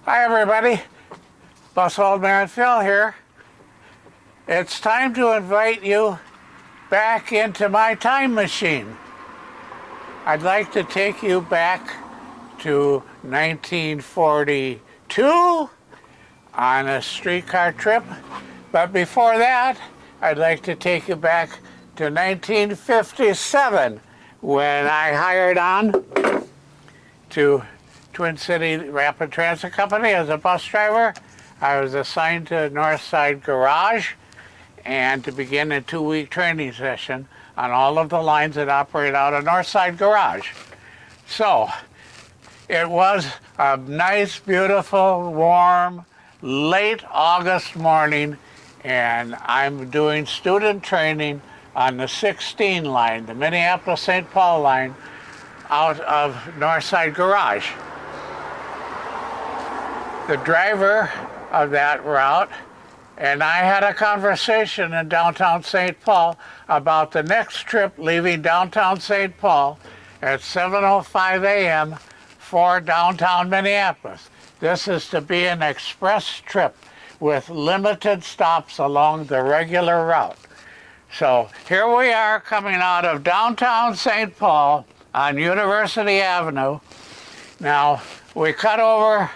Hi everybody, Bus Old Man Phil here. It's time to invite you back into my time machine. I'd like to take you back to 1942 on a streetcar trip, but before that I'd like to take you back to 1957 when I hired on to Twin City Rapid Transit Company as a bus driver. I was assigned to North Side Garage and to begin a 2-week training session on all of the lines that operate out of North Side Garage. So it was a nice, beautiful, warm, late August morning, and I'm doing student training on the 16 line, the Minneapolis-St. Paul line, out of North Side Garage. The driver of that route and I had a conversation in downtown St. Paul about the next trip leaving downtown St. Paul at 7:05 a.m. for downtown Minneapolis. This is to be an express trip with limited stops along the regular route. So here we are coming out of downtown St. Paul on University Avenue. Now we cut over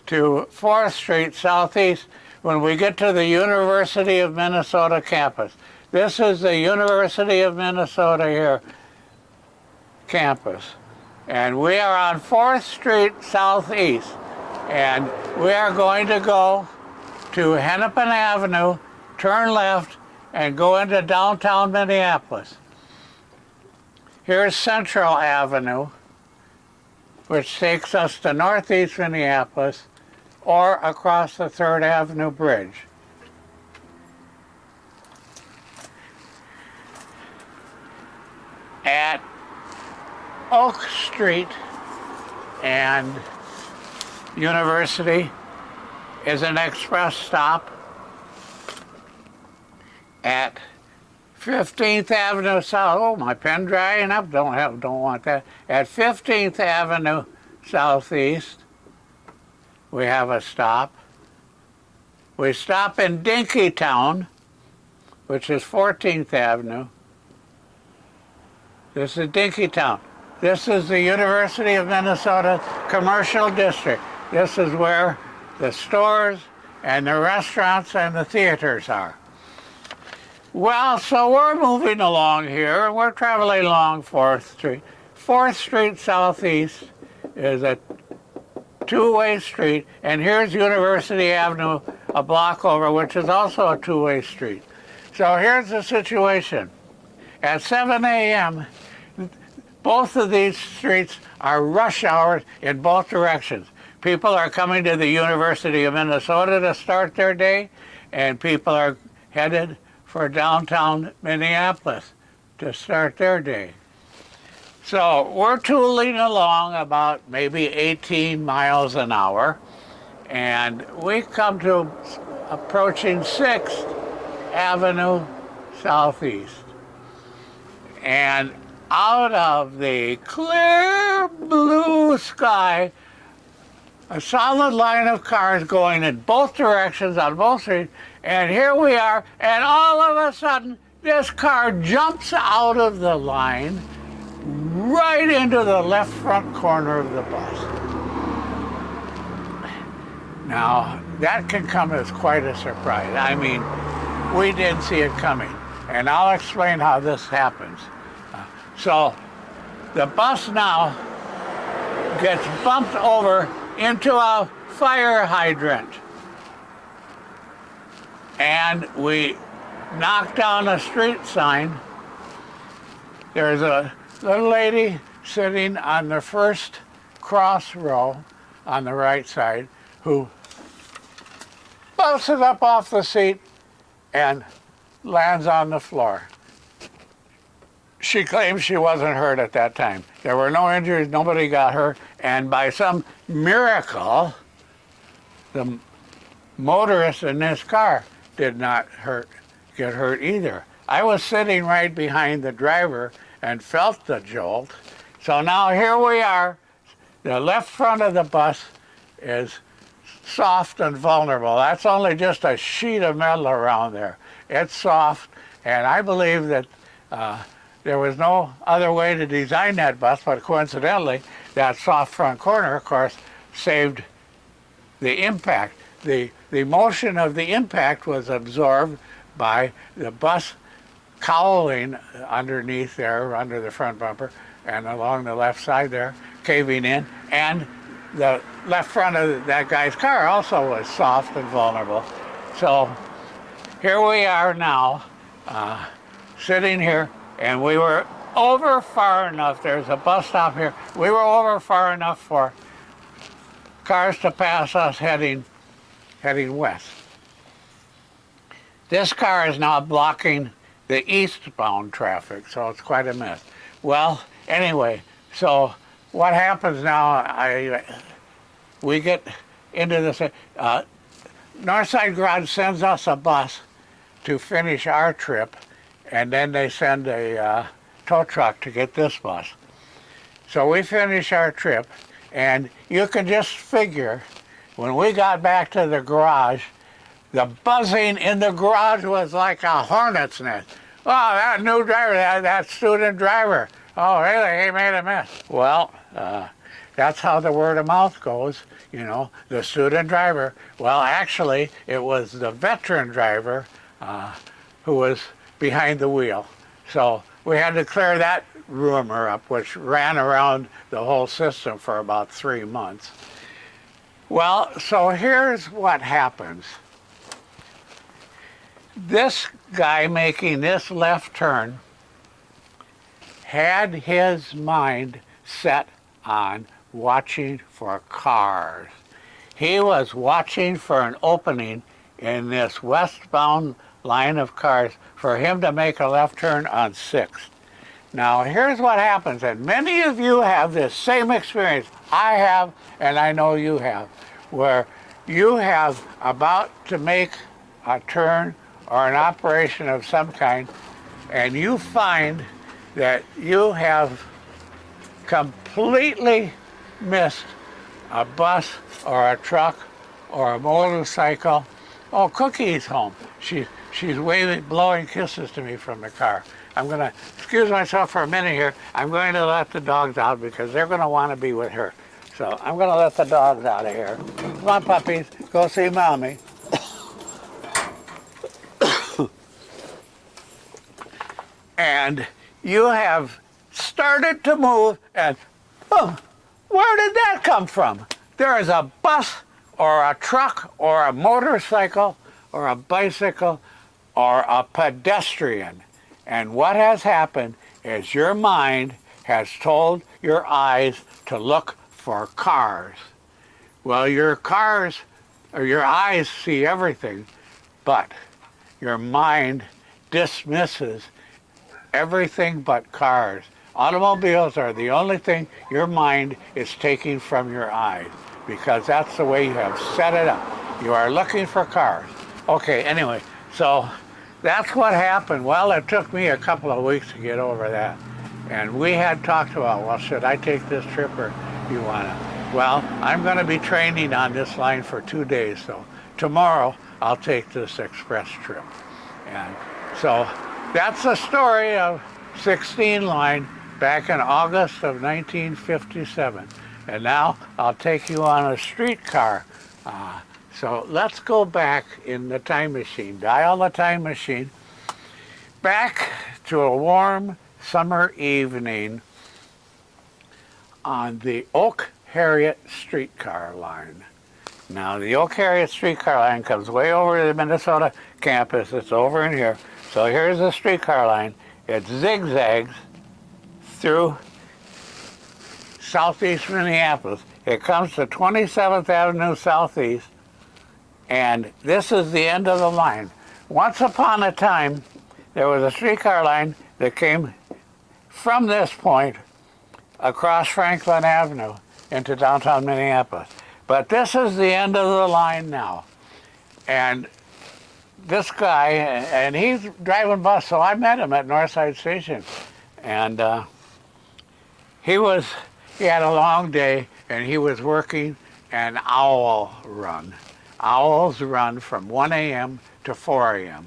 to 4th Street Southeast when we get to the University of Minnesota campus. This is the University of Minnesota here campus. And we are on 4th Street Southeast. And we are going to go to Hennepin Avenue, turn left, and go into downtown Minneapolis. Here's Central Avenue, which takes us to Northeast Minneapolis, or across the 3rd Avenue Bridge. At Oak Street and University is an express stop. At 15th Avenue South, oh, my pen drying up, don't want that. At 15th Avenue Southeast, we have a stop. We stop in Dinkytown, which is 14th Avenue. This is Dinkytown. This is the University of Minnesota Commercial District. This is where the stores and the restaurants and the theaters are. Well, so we're moving along here. We're traveling along 4th Street. 4th Street Southeast is a two-way street, and here's University Avenue, a block over, which is also a two-way street. So here's the situation. At 7 a.m., both of these streets are rush hours in both directions. People are coming to the University of Minnesota to start their day, and people are headed for downtown Minneapolis to start their day. So we're tooling along about maybe 18 miles an hour, and we come to approaching 6th Avenue Southeast. And out of the clear blue sky, a solid line of cars going in both directions on both streets, and here we are, and all of a sudden, this car jumps out of the line right into the left front corner of the bus. Now, that can come as quite a surprise. I mean, we didn't see it coming, and I'll explain how this happens. So, the bus now gets bumped over into a fire hydrant, and we knock down a street sign. There's a little lady sitting on the first cross row on the right side who bounces up off the seat and lands on the floor. She claims she wasn't hurt at that time. There were no injuries, nobody got hurt, and by some miracle, the motorist in this car did not get hurt either. I was sitting right behind the driver and felt the jolt. So now here we are, the left front of the bus is soft and vulnerable. That's only just a sheet of metal around there. It's soft, and I believe that there was no other way to design that bus, but coincidentally, that soft front corner, of course, saved the impact. The motion of the impact was absorbed by the bus cowling underneath there, under the front bumper, and along the left side there, caving in, and the left front of that guy's car also was soft and vulnerable. So here we are now, sitting here, and we were over far enough. There's a bus stop here. We were over far enough for cars to pass us heading west. This car is now blocking the eastbound traffic, so it's quite a mess. Well, anyway, so what happens now, we get into this, Northside Garage sends us a bus to finish our trip, and then they send a tow truck to get this bus. So we finish our trip, and you can just figure, when we got back to the garage, the buzzing in the garage was like a hornet's nest. Oh, that new driver, that student driver. Oh, really, he made a mess. Well, that's how the word of mouth goes, you know, the student driver. Well, actually, it was the veteran driver who was behind the wheel. So we had to clear that rumor up, which ran around the whole system for about 3 months. Well, so here's what happens. This guy making this left turn had his mind set on watching for cars. He was watching for an opening in this westbound line of cars for him to make a left turn on 6th. Now, here's what happens, and many of you have this same experience. I have, and I know you have, where you have about to make a turn or an operation of some kind, and you find that you have completely missed a bus or a truck or a motorcycle. Oh, Cookie's home. She's waving, blowing kisses to me from the car. I'm going to excuse myself for a minute here. I'm going to let the dogs out because they're going to want to be with her. So I'm going to let the dogs out of here. Come on, puppies, go see Mommy. And you have started to move, and oh, where did that come from? There is a bus or a truck or a motorcycle or a bicycle or a pedestrian. And what has happened is your mind has told your eyes to look for cars. Well, your cars or your eyes see everything, but your mind dismisses everything but cars. Automobiles are the only thing your mind is taking from your eyes because that's the way you have set it up. You are looking for cars. Okay, anyway, so that's what happened. Well, it took me a couple of weeks to get over that. And we had talked about, well, should I take this trip or you want to? Well, I'm going to be training on this line for 2 days, so tomorrow I'll take this express trip. And so that's the story of 16 line back in August of 1957. And now I'll take you on a streetcar. So let's go back in the time machine, dial the time machine, back to a warm summer evening on the Oak Harriet streetcar line. Now the Oak Harriet streetcar line comes way over to the Minnesota campus. It's over in here. So here's the streetcar line. It zigzags through southeast Minneapolis. It comes to 27th Avenue Southeast, and this is the end of the line. Once upon a time, there was a streetcar line that came from this point across Franklin Avenue into downtown Minneapolis. But this is the end of the line now. And this guy, and he's driving bus, so I met him at Northside Station. And he had a long day, and he was working, an owl run. Owls run from 1 a.m. to 4 a.m.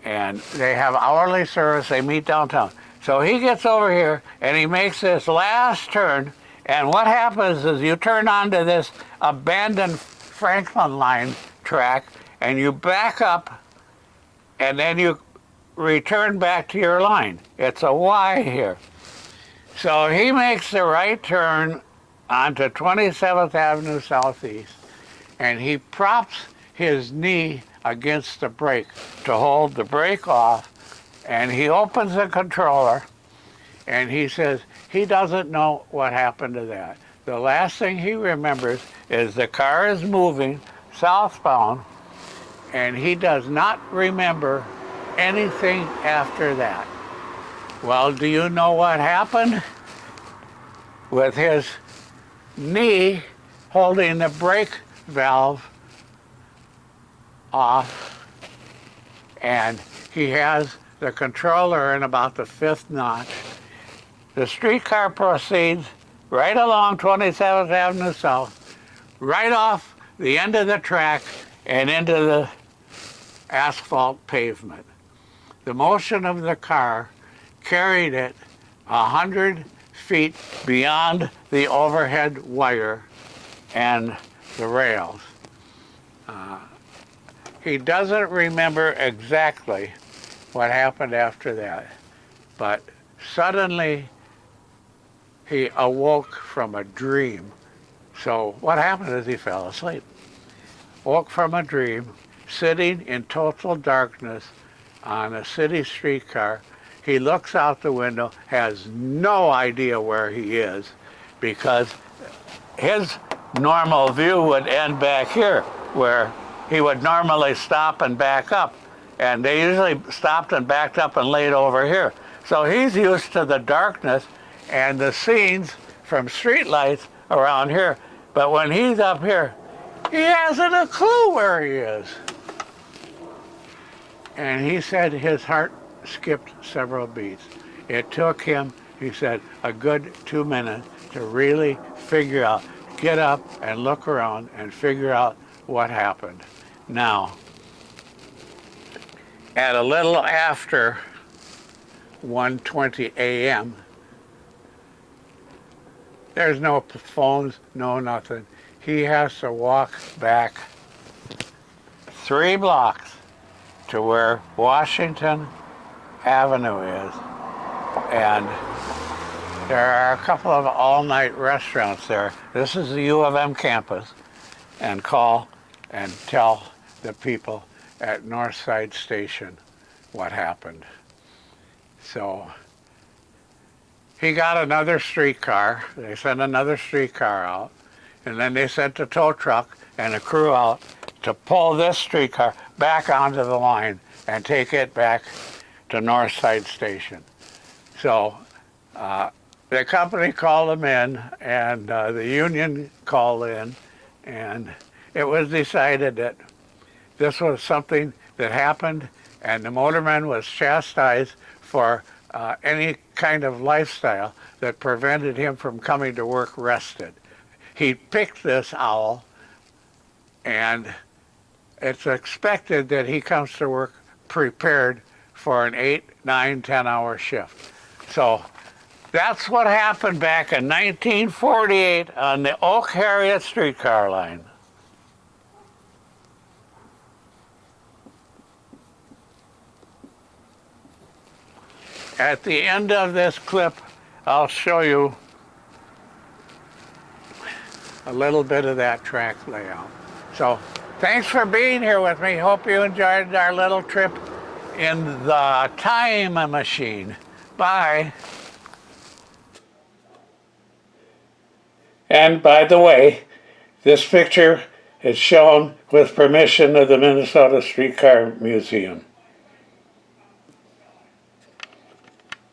And they have hourly service. They meet downtown. So he gets over here and he makes this last turn. And what happens is you turn onto this abandoned Franklin line track and you back up and then you return back to your line. It's a Y here. So he makes the right turn onto 27th Avenue Southeast and he props his knee against the brake to hold the brake off, and he opens the controller and he says he doesn't know what happened to that. The last thing he remembers is the car is moving southbound and he does not remember anything after that. Well, do you know what happened? With his knee holding the brake valve off, and he has the controller in about the 5th notch. The streetcar proceeds right along 27th Avenue South, right off the end of the track and into the asphalt pavement. The motion of the car carried it 100 feet beyond the overhead wire and the rails. He doesn't remember exactly what happened after that, but suddenly he awoke from a dream. So what happened is he fell asleep. Woke from a dream, sitting in total darkness on a city streetcar. He looks out the window, has no idea where he is, because his normal view would end back here, where he would normally stop and back up. And they usually stopped and backed up and laid over here. So he's used to the darkness and the scenes from streetlights around here. But when he's up here, he hasn't a clue where he is. And he said his heart skipped several beats. It took him, he said, a good 2 minutes to really figure out, get up and look around and figure out what happened. Now, at a little after 1:20 a.m., there's no phones, no nothing. He has to walk back 3 blocks to where Washington Avenue is. And there are a couple of all-night restaurants there. This is the U of M campus. And call and tell the people at Northside Station what happened. So he got another streetcar. They sent another streetcar out. And then they sent a tow truck and a crew out to pull this streetcar back onto the line and take it back to Northside Station. So the company called them in, and the union called in, and it was decided that this was something that happened, and the motorman was chastised for any kind of lifestyle that prevented him from coming to work rested. He picked this owl, and it's expected that he comes to work prepared for an 8, 9, 10-hour shift. So that's what happened back in 1948 on the Oak Harriet streetcar line. At the end of this clip, I'll show you a little bit of that track layout. So thanks for being here with me. Hope you enjoyed our little trip in the time machine. Bye. And by the way, this picture is shown with permission of the Minnesota Streetcar Museum.